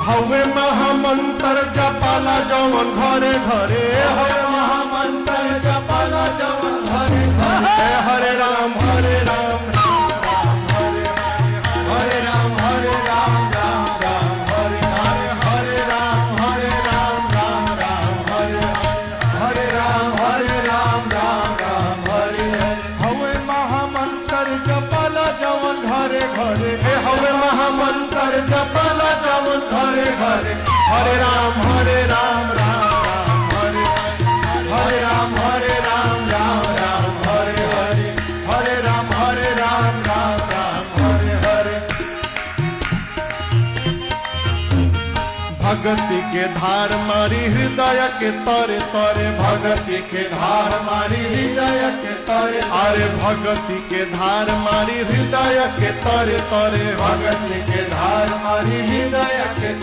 हवे महामंत्र जपाला जवन घरे घरे, हवे महामंत्र जपाला जवन घरे घरे। हरे राम हरे राम राम राम हरे हरे राम हरे राम राम राम हरे हरे। हरे राम हरे राम राम राम हरे हरे राम हरे राम राम राम हरे हरे। हवे महामंत्र जपाला जवन घरे घरे, हवे महामंत्र जपाला जवन घरे घरे। हरे राम राम राम हरे हरे राम राम राम हरे हरे। हरे राम राम राम हरे हरे। भगति के धार मारी हृदय के तरे तरे, भगति के धार मारी हृदय के तरे। अरे भगति के धार मारी हृदय के तरे तरे, भगति के धार मारी हृदय के